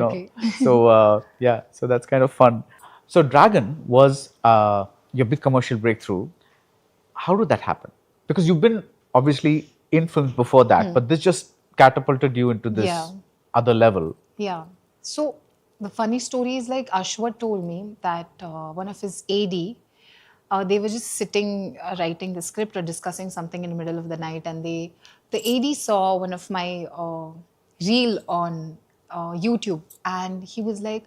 Okay. So that's kind of fun. So Dragon was your big commercial breakthrough. How did that happen? Because you've been obviously in films before that, but this just catapulted you into Yeah. this other level. Yeah. So the funny story is like Ashwat told me that one of his AD, they were just sitting writing the script or discussing something in the middle of the night, and the AD saw one of my reel on YouTube, and he was like,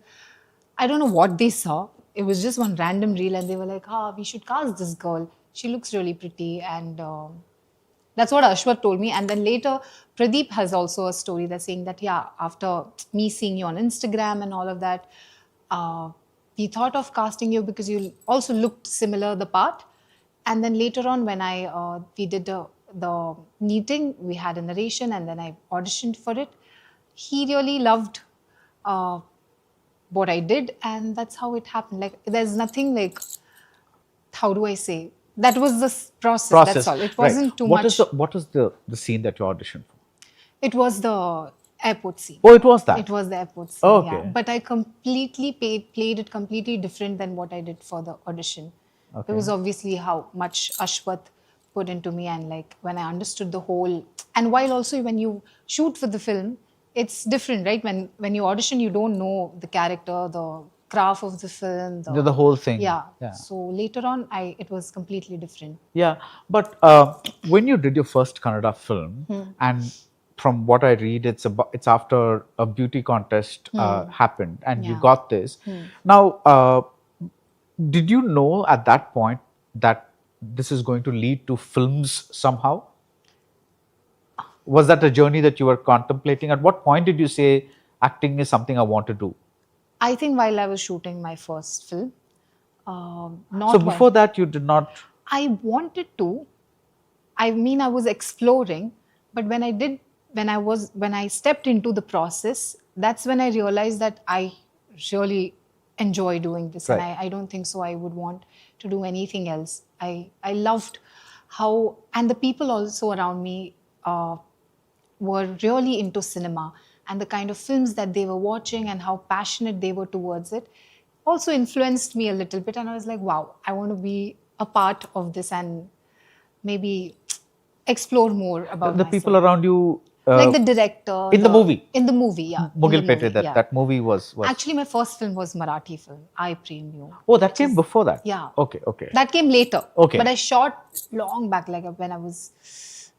I don't know what they saw. It was just one random reel, and they were like, we should cast this girl. She looks really pretty, and that's what Ashwat told me. And then later, Pradeep has also a story that's saying that, yeah, after me seeing you on Instagram and all of that, we thought of casting you because you also looked similar, the part. And then later on, when we did the meeting, we had a narration and then I auditioned for it. He really loved uh, what I did, and that's how it happened. Like, there's nothing like, how do I say? That was the process. That's all. It Right. wasn't too much. What was the scene that you auditioned for? It was the airport scene. Oh, it was that. It was the airport scene. Oh, Yeah, okay. but I completely played it completely different than what I did for the audition. Okay. It was obviously how much Ashwath put into me, and like when I understood the whole. And while also when you shoot for the film, it's different, right? When you audition, you don't know the character, the craft of the film, The whole thing. Yeah. Yeah. So later on, it was completely different. Yeah, but when you did your first Kannada film, and from what I read, it's after a beauty contest happened, and you Yeah. got this. Now, did you know at that point that this is going to lead to films somehow? Was that a journey that you were contemplating? At what point did you say acting is something I want to do? I think while I was shooting my first film, not So while- before that, you did not. I wanted to. I mean, I was exploring, but when I stepped into the process, that's when I realized that I really enjoy doing this, and Right. I don't think so. I would want to do anything else. I loved how, and the people also around me were really into cinema, and the kind of films that they were watching and how passionate they were towards it also influenced me a little bit. And I was like, wow, I want to be a part of this and maybe explore more about The myself. people around you. Like the director. in the movie? In the movie, yeah. Mughal In the Pete, movie, yeah. that movie was. Actually, my first film was Marathi film, I Prem You. Oh, that came before that? Yeah. Okay. That came later. Okay. But I shot long back, like when I was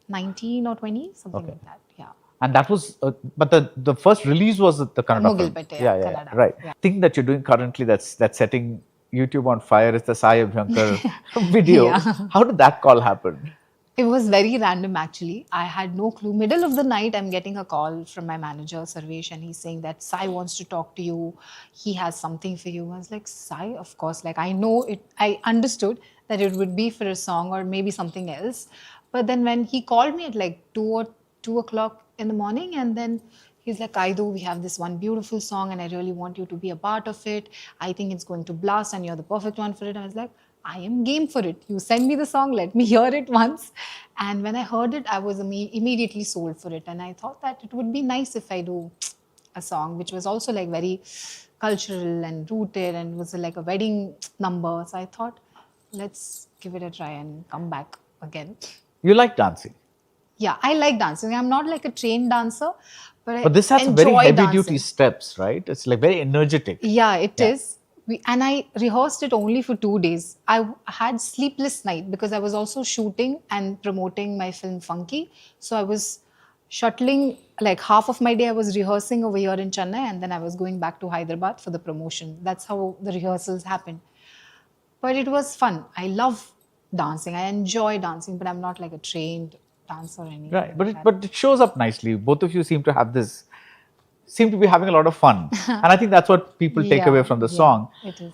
19 or 20, something like that. Yeah. And that was, but the first release was the Kannada Mughal film. Pete, Yeah, Kannada. right. Yeah. Thing that you're doing currently that's setting YouTube on fire is the Sai Abhyankar video. Yeah. How did that call happen? It was very random, actually. I had no clue. Middle of the night, I'm getting a call from my manager, Sarvesh, and he's saying that Sai wants to talk to you. He has something for you. I was like, Sai, of course. Like, I know it. I understood that it would be for a song or maybe something else. But then when he called me at like 2 o'clock in the morning, and then he's like, Kayadu, we have this one beautiful song, and I really want you to be a part of it. I think it's going to blast, and you're the perfect one for it. I was like, I am game for it. You send me the song, let me hear it once. And when I heard it, I was immediately sold for it. And I thought that it would be nice if I do a song, which was also like very cultural and rooted and was like a wedding number. So I thought, let's give it a try and come back again. You like dancing. Yeah, I like dancing. I'm not like a trained dancer, but But this has enjoy very heavy dancing. duty steps, right? It's like very energetic. Yeah, it is. And I rehearsed it only for 2 days. I had sleepless night because I was also shooting and promoting my film Funky. So I was shuttling, like half of my day I was rehearsing over here in Chennai, and then I was going back to Hyderabad for the promotion. That's how the rehearsals happened. But it was fun. I love dancing. I enjoy dancing, but I'm not like a trained dancer or anything. Right. like that. But it shows up nicely. Both of you seem to be having a lot of fun. And I think that's what people take Yeah, away from the yeah, song. It is.